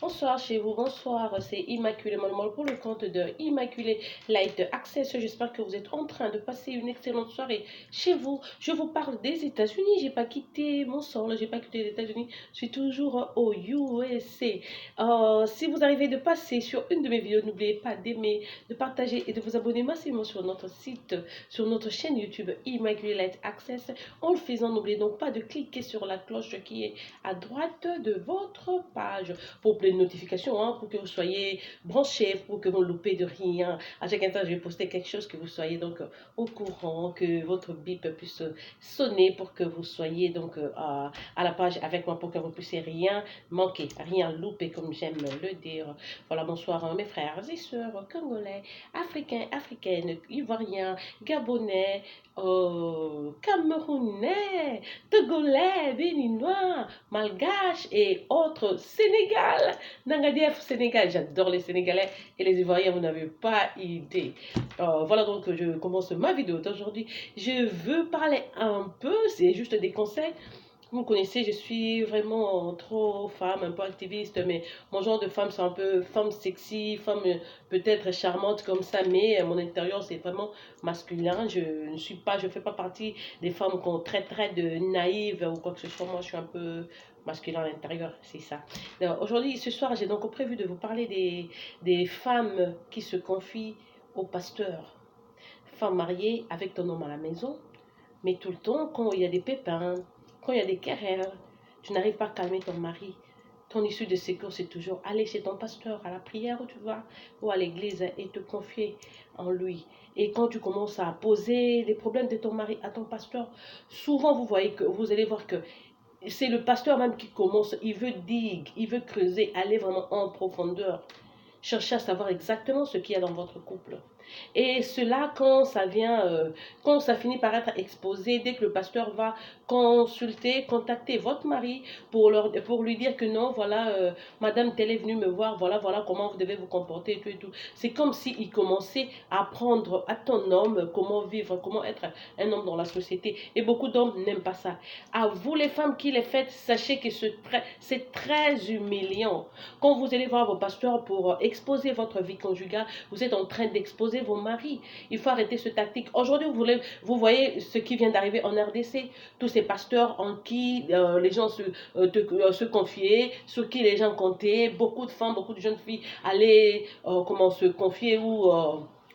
Bonsoir chez vous, bonsoir, c'est Immaculée Molmol pour le compte de Immaculée Light Access. J'espère que vous êtes en train de passer une excellente soirée chez vous. Je vous parle des États-Unis, j'ai pas quitté mon sol, j'ai pas quitté les États-Unis, je suis toujours au USA. Si vous arrivez de passer sur une de mes vidéos, n'oubliez pas d'aimer, de partager et de vous abonner massivement sur notre site, sur notre chaîne YouTube Immaculée Light Access. En le faisant, n'oubliez donc pas de cliquer sur la cloche qui est à droite de votre page pour plein de notifications, hein, pour que vous soyez branchés, pour que vous ne loupez de rien. À chaque instant, je vais poster quelque chose, que vous soyez donc au courant, que votre bip puisse sonner pour que vous soyez donc à la page avec moi, pour que vous ne puissiez rien manquer, rien louper, comme j'aime le dire. Voilà, bonsoir mes frères et sœurs congolais, africains, africaines, ivoiriens, gabonais, camerounais, togolais, béninois, malgaches et autres, Sénégal. Nangadef, Sénégal, j'adore les Sénégalais et les Ivoiriens, vous n'avez pas idée. Voilà donc, je commence ma vidéo d'aujourd'hui. Je veux parler un peu, c'est juste des conseils. Vous me connaissez, je suis vraiment trop femme, un peu activiste, mais mon genre de femme, c'est un peu femme sexy, femme peut-être charmante comme ça, mais mon intérieur, c'est vraiment masculin. Je fais pas partie des femmes qu'on traiterait de naïves ou quoi que ce soit. Moi, je suis un peu masculin à l'intérieur, c'est ça. Aujourd'hui, ce soir, j'ai donc prévu de vous parler des femmes qui se confient au pasteur. Femme mariée avec ton homme à la maison, mais tout le temps, quand il y a des pépins, quand il y a des querelles, tu n'arrives pas à calmer ton mari. Ton issue de secours, c'est toujours aller chez ton pasteur à la prière, tu vois, ou à l'église et te confier en lui. Et quand tu commences à poser les problèmes de ton mari à ton pasteur, souvent vous allez voir que c'est le pasteur même qui commence, il veut digue, il veut creuser, aller vraiment en profondeur, chercher à savoir exactement ce qu'il y a dans votre couple. Et cela, quand ça finit par être exposé, dès que le pasteur va contacter votre mari pour lui dire que non, voilà, madame telle est venue me voir, voilà, voilà comment vous devez vous comporter, et tout et tout. C'est comme s'il commençait à apprendre à ton homme comment vivre, comment être un homme dans la société. Et beaucoup d'hommes n'aiment pas ça. À vous les femmes qui les faites, sachez que c'est très humiliant. Quand vous allez voir vos pasteurs pour exposer votre vie conjugale, vous êtes en train d'exposer vos maris. Il faut arrêter ce tactique. Aujourd'hui, vous voyez ce qui vient d'arriver en RDC. Tous ces pasteurs en qui les gens se confiaient, sur qui les gens comptaient. Beaucoup de femmes, beaucoup de jeunes filles allaient se confier ou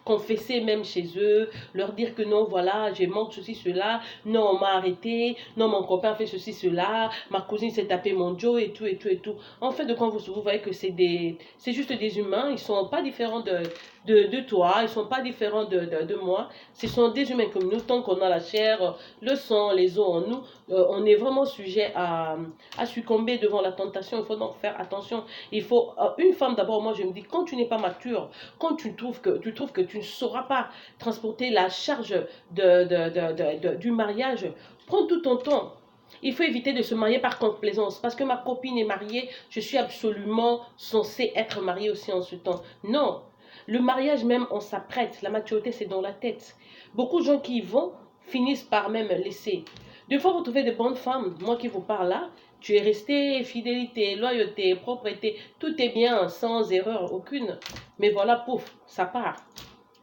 confesser même chez eux, leur dire que non, voilà, j'ai manque ceci, cela, non, on m'a arrêté, non, mon copain fait ceci, cela, ma cousine s'est tapé mon Joe et tout, et tout, et tout. En fait, de quand vous voyez que c'est juste des humains, ils sont pas différents de toi, ils sont pas différents de moi, ce sont des humains comme nous, tant qu'on a la chair, le sang, les os en nous, on est vraiment sujet à succomber devant la tentation. Il faut donc faire attention. Il faut, une femme d'abord, moi je me dis, quand tu n'es pas mature, quand tu trouves que tu ne sauras pas transporter la charge du mariage, prends tout ton temps. Il faut éviter de se marier par complaisance. Parce que ma copine est mariée, je suis absolument censée être mariée aussi en ce temps. Non. Le mariage même, on s'apprête. La maturité, c'est dans la tête. Beaucoup de gens qui y vont finissent par même laisser. Des fois, vous trouvez de bonnes femmes. Moi qui vous parle là, tu es resté fidélité, loyauté, propreté. Tout est bien, sans erreur aucune. Mais voilà, pouf, ça part.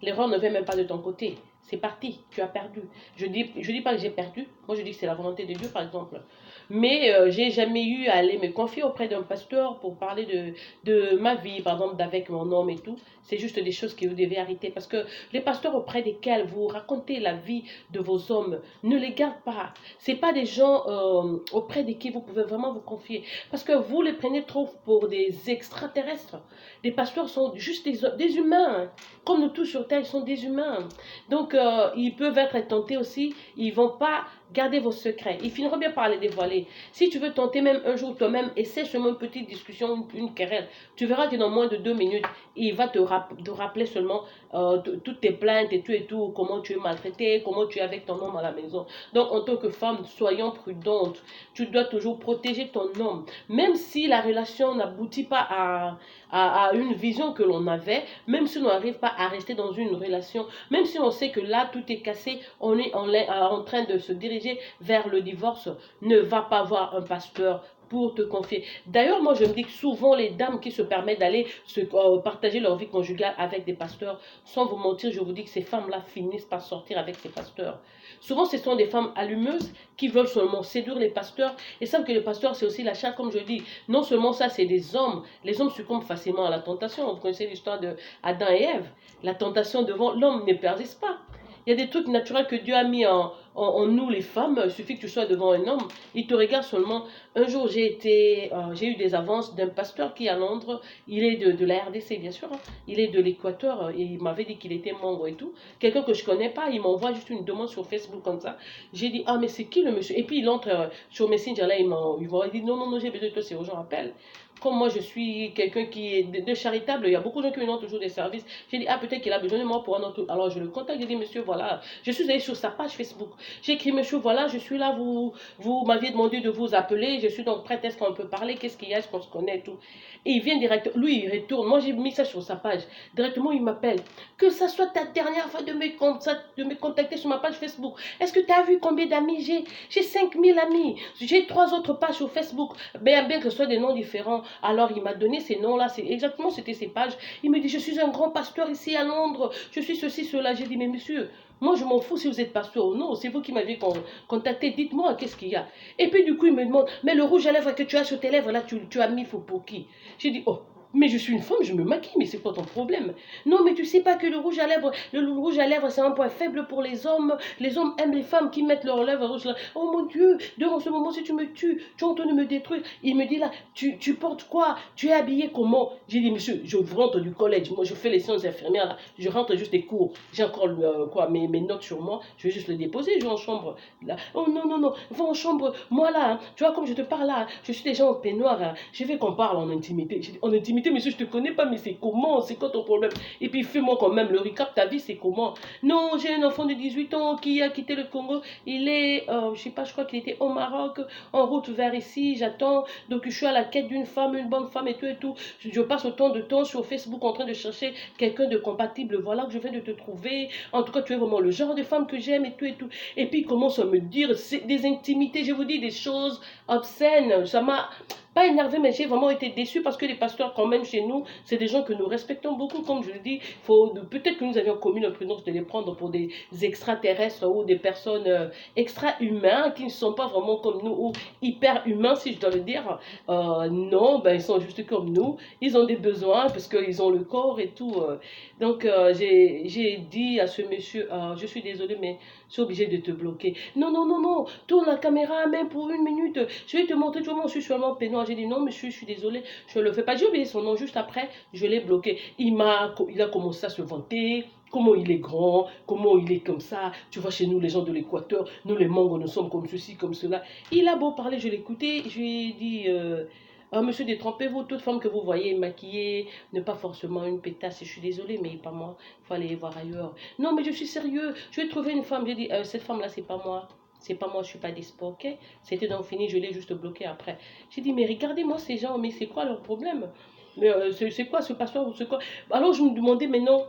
L'erreur ne vient même pas de ton côté. C'est parti, tu as perdu. Je dis pas que j'ai perdu. Moi, je dis que c'est la volonté de Dieu, par exemple. Mais j'ai jamais eu à aller me confier auprès d'un pasteur pour parler de ma vie, par exemple, d'avec mon homme et tout. C'est juste des choses que vous devez arrêter. Parce que les pasteurs auprès desquels vous racontez la vie de vos hommes, ne les gardent pas. C'est pas des gens auprès de qui vous pouvez vraiment vous confier. Parce que vous les prenez trop pour des extraterrestres. Les pasteurs sont juste des humains. Comme nous tous sur terre, ils sont des humains. Donc, ils peuvent être tentés aussi. Ils ne vont pas garder vos secrets. Ils finiront bien par les dévoiler. Si tu veux tenter même un jour toi-même, essaie seulement une petite discussion, une querelle. Tu verras que dans moins de 2 minutes, il va te rappeler seulement toutes tes plaintes et tout, comment tu es maltraité, comment tu es avec ton homme à la maison. Donc, en tant que femme, soyons prudentes. Tu dois toujours protéger ton homme. Même si la relation n'aboutit pas à une vision que l'on avait, même si on n'arrive pas à rester dans une relation, même si on sait que là, tout est cassé, on est en train de se diriger vers le divorce, ne va pas voir un pasteur pour te confier. D'ailleurs, moi, je me dis que souvent, les dames qui se permettent d'aller se partager leur vie conjugale avec des pasteurs, sans vous mentir, je vous dis que ces femmes-là finissent par sortir avec ces pasteurs. Souvent, ce sont des femmes allumeuses qui veulent seulement séduire les pasteurs et savent que les pasteurs, c'est aussi la chair, comme je dis. Non seulement ça, c'est des hommes. Les hommes succombent facilement à la tentation. Vous connaissez l'histoire de Adam et Ève. La tentation devant l'homme ne persiste pas. Il y a des trucs naturels que Dieu a mis en nous, les femmes. Il suffit que tu sois devant un homme. Il te regarde seulement. Un jour, j'ai eu des avances d'un pasteur qui est à Londres. Il est de la RDC, bien sûr. Hein. Il est de l'Équateur. Et il m'avait dit qu'il était membre et tout. Quelqu'un que je ne connais pas, il m'envoie juste une demande sur Facebook comme ça. J'ai dit, ah, mais c'est qui le monsieur? Et puis il entre sur Messenger, là, il dit, non, non, non, j'ai besoin de toi, c'est urgent, appelle. Comme moi, je suis quelqu'un qui est de charitable, il y a beaucoup de gens qui me donnent toujours des services. J'ai dit, ah, peut-être qu'il a besoin de moi pour un autre. Alors, je le contacte, j'ai dit, monsieur, voilà, je suis allé sur sa page Facebook. J'ai écrit, monsieur, voilà, je suis là, vous m'aviez demandé de vous appeler, je suis donc prête, est-ce qu'on peut parler, qu'est-ce qu'il y a, est-ce qu'on se connaît, tout. Et il vient directement, lui, il retourne. Moi, j'ai mis ça sur sa page. Directement, il m'appelle. Que ça soit ta dernière fois de me contacter sur ma page Facebook. Est-ce que tu as vu combien d'amis j'ai? J'ai 5000 amis. J'ai 3 autres pages sur Facebook. Bien que ce soit des noms différents. Alors, il m'a donné ces noms-là. C'est exactement, c'était ces pages. Il me dit, je suis un grand pasteur ici à Londres. Je suis ceci, cela. J'ai dit, mais monsieur, moi, je m'en fous si vous êtes pasteur ou non. C'est vous qui m'avez contacté. Dites-moi, qu'est-ce qu'il y a? Et puis, du coup, il me demande, mais le rouge à lèvres que tu as sur tes lèvres, là, tu as mis pour qui? J'ai dit, oh. Mais je suis une femme, je me maquille, mais c'est quoi ton problème? Non, mais tu sais pas que le rouge à lèvres, c'est un point faible pour les hommes. Les hommes aiment les femmes qui mettent leurs lèvres rouges. Oh mon Dieu, dans ce moment, si tu me tues, tu es en train de me détruire. Il me dit là, tu portes quoi? Tu es habillé comment? J'ai dit, monsieur, je rentre du collège. Moi, je fais les sciences infirmières là. Je rentre juste des cours. J'ai encore mes notes sur moi. Je vais juste les déposer. Je vais en chambre. Là. Oh non, non, non. Va en chambre. Moi là, hein, tu vois, comme je te parle là, je suis déjà en peignoir. Hein. Je veux qu'on parle en intimité. En intimité, monsieur, je te connais pas, mais c'est comment? C'est quoi ton problème? Et puis fais-moi quand même le recap, ta vie, c'est comment? Non, j'ai un enfant de 18 ans qui a quitté le Congo. Il est, je sais pas, je crois qu'il était au Maroc, en route vers ici, j'attends. Donc je suis à la quête d'une femme, une bonne femme et tout et tout. Je passe autant de temps sur Facebook en train de chercher quelqu'un de compatible. Voilà que je viens de te trouver. En tout cas, tu es vraiment le genre de femme que j'aime et tout et tout. Et puis il commence à me dire des intimités, je vous dis des choses obscènes. Ça m'a pas énervé, mais j'ai vraiment été déçue parce que les pasteurs, quand même, chez nous, c'est des gens que nous respectons beaucoup. Comme je le dis, peut-être que nous avions commis notre prudence de les prendre pour des extraterrestres ou des personnes extra-humains qui ne sont pas vraiment comme nous ou hyper-humains, si je dois le dire. Non, ben, ils sont juste comme nous. Ils ont des besoins parce qu'ils ont le corps et tout. Donc, j'ai dit à ce monsieur, je suis désolée, mais je suis obligée de te bloquer. Non, non, non, non, tourne la caméra même pour 1 minute. Je vais te montrer, tu vois, moi, je suis seulement peignoir. J'ai dit non, monsieur, je suis désolée, je ne le fais pas. J'ai oublié son nom juste après, je l'ai bloqué. Il a commencé à se vanter. Comment il est grand, comment il est comme ça. Tu vois, chez nous, les gens de l'Équateur, nous les Mangos, nous sommes comme ceci, comme cela. Il a beau parler, je l'ai écouté, je lui ai dit, ah, monsieur, détrompez-vous, toute femme que vous voyez maquillée, ne pas forcément une pétasse, je suis désolée, mais pas moi, il faut aller voir ailleurs. Non, mais je suis sérieux, je vais trouver une femme. J'ai dit, cette femme-là, c'est pas moi. C'est pas moi, je suis pas dispo, ok? C'était donc fini, je l'ai juste bloqué après. J'ai dit, mais regardez-moi ces gens, mais c'est quoi leur problème? Mais c'est quoi ce pasteur? C'est quoi? Alors je me demandais, mais non,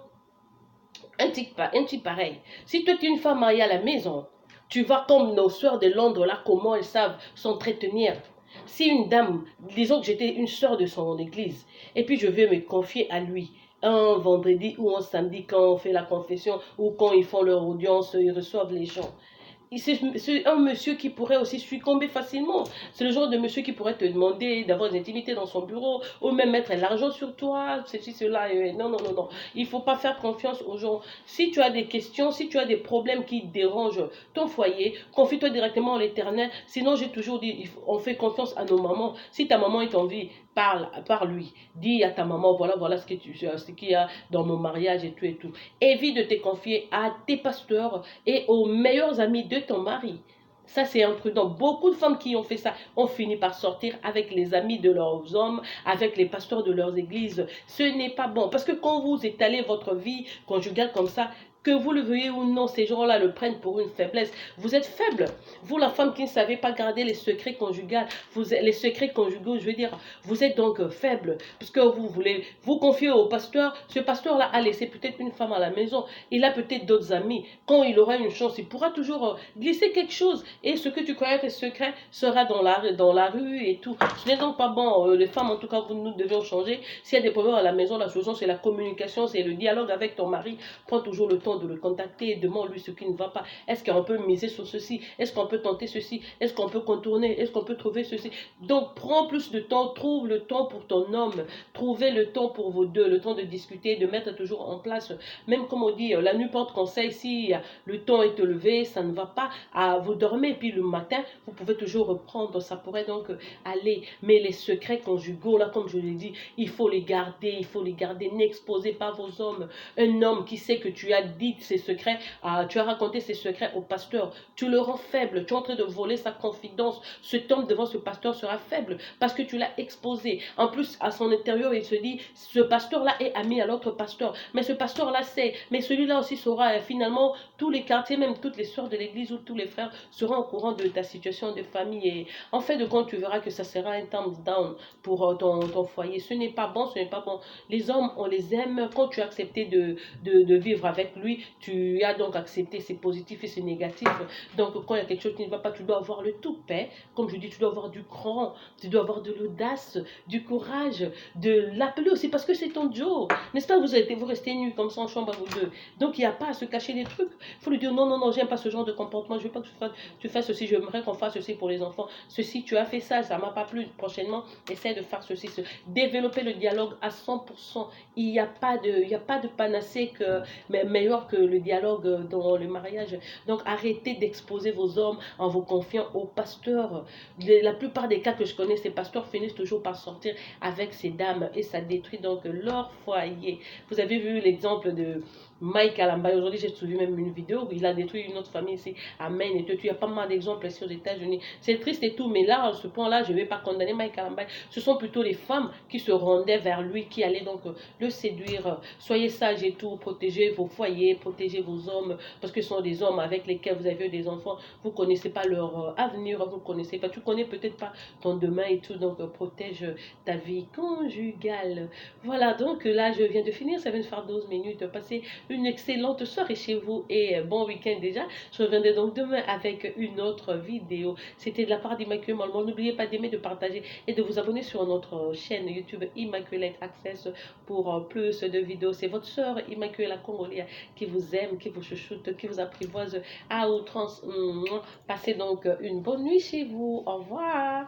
un type pareil. Si toi tu es une femme mariée à la maison, tu vois comme nos soeurs de Londres là, comment elles savent s'entretenir. Si une dame, disons que j'étais une soeur de son église, et puis je vais me confier à lui, un vendredi ou un samedi quand on fait la confession, ou quand ils font leur audience, ils reçoivent les gens. C'est un monsieur qui pourrait aussi succomber facilement. C'est le genre de monsieur qui pourrait te demander d'avoir des intimités dans son bureau ou même mettre l'argent sur toi, ceci, cela. Non, non, non, non. Il ne faut pas faire confiance aux gens. Si tu as des questions, si tu as des problèmes qui dérangent ton foyer, confie-toi directement à l'Éternel. Sinon, j'ai toujours dit, on fait confiance à nos mamans. Si ta maman est en vie, parle lui. Dis à ta maman, voilà, voilà ce qu'il y a dans mon mariage et tout et tout. Évite de te confier à tes pasteurs et aux meilleurs amis de ton mari. Ça, c'est imprudent. Beaucoup de femmes qui ont fait ça ont fini par sortir avec les amis de leurs hommes, avec les pasteurs de leurs églises. Ce n'est pas bon. Parce que quand vous étalez votre vie conjugale comme ça, que vous le veuillez ou non, ces gens-là le prennent pour une faiblesse. Vous êtes faible. Vous, la femme qui ne savez pas garder les secrets conjugaux, les secrets conjugaux, je veux dire, vous êtes donc faible, parce que vous voulez vous confier au pasteur. Ce pasteur-là a laissé peut-être une femme à la maison. Il a peut-être d'autres amis. Quand il aura une chance, il pourra toujours glisser quelque chose. Et ce que tu croyais être secret sera dans la rue et tout. Ce n'est donc pas bon. Les femmes, en tout cas, nous devions changer. S'il y a des problèmes à la maison, la solution, c'est la communication, c'est le dialogue avec ton mari. Prends toujours le temps de le contacter et demande-lui ce qui ne va pas. Est-ce qu'on peut miser sur ceci? Est-ce qu'on peut tenter ceci? Est-ce qu'on peut contourner? Est-ce qu'on peut trouver ceci? Donc, prends plus de temps. Trouve le temps pour ton homme. Trouvez le temps pour vous deux. Le temps de discuter, de mettre toujours en place. Même comme on dit, la nuit porte conseil. Si le temps est élevé, ça ne va pas. Vous dormez. Et puis le matin, vous pouvez toujours reprendre. Ça pourrait donc aller. Mais les secrets conjugaux, là, comme je l'ai dit, il faut les garder. Il faut les garder. N'exposez pas vos hommes. Un homme qui sait que tu as dit ses secrets, tu as raconté ses secrets au pasteur, tu le rends faible, tu es en train de voler sa confidence. Cet homme devant ce pasteur sera faible parce que tu l'as exposé. En plus, à son intérieur, il se dit, ce pasteur-là est ami à l'autre pasteur, mais ce pasteur-là sait, mais celui-là aussi saura. Finalement, tous les quartiers, même toutes les soeurs de l'église ou tous les frères seront au courant de ta situation de famille. Et en fait de compte, tu verras que ça sera un thumbs down pour ton foyer. Ce n'est pas bon, ce n'est pas bon. Les hommes, on les aime. Quand tu as accepté de vivre avec lui, tu as donc accepté ses positifs et ses négatifs. Donc quand il y a quelque chose qui ne va pas, tu dois avoir le tout paix. Comme je dis, tu dois avoir du cran, tu dois avoir de l'audace, du courage, de l'appeler aussi parce que c'est ton Joe. N'est-ce pas, vous restez nus comme ça en chambre à vous deux. Donc il n'y a pas à se cacher des trucs. Il faut lui dire non, non, non, j'aime pas ce genre de comportement, je veux pas que tu fasses ceci, j'aimerais qu'on fasse ceci pour les enfants. Ceci, tu as fait ça, ça m'a pas plu. Prochainement, essaie de faire ceci. Développer le dialogue à 100%. Il n'y a pas de panacée meilleur que le dialogue dans le mariage. Donc arrêtez d'exposer vos hommes en vous confiant aux pasteurs. La plupart des cas que je connais, ces pasteurs finissent toujours par sortir avec ces dames et ça détruit donc leur foyer. Vous avez vu l'exemple de Mike Alambay. Aujourd'hui, j'ai suivi même une vidéo où il a détruit une autre famille ici à Maine et tout. Il y a pas mal d'exemples ici aux États-Unis. C'est triste et tout, mais là, à ce point-là, je ne vais pas condamner Mike Alambay. Ce sont plutôt les femmes qui se rendaient vers lui, qui allaient donc le séduire. Soyez sages et tout, protégez vos foyers, protégez vos hommes, parce que ce sont des hommes avec lesquels vous avez eu des enfants. Vous ne connaissez pas leur avenir, vous ne connaissez pas, tu connais peut-être pas ton demain et tout, donc protège ta vie conjugale. Voilà, donc là, je viens de finir, ça vient de faire 12 minutes. Passez une excellente soirée chez vous et bon week-end déjà. Je reviendrai donc demain avec une autre vidéo. C'était de la part d'Immaculée Malmont. N'oubliez pas d'aimer, de partager et de vous abonner sur notre chaîne YouTube Immaculate Access pour plus de vidéos. C'est votre soeur Immaculée la Congolaise qui vous aime, qui vous chouchoute, qui vous apprivoise à outrance. Passez donc une bonne nuit chez vous. Au revoir.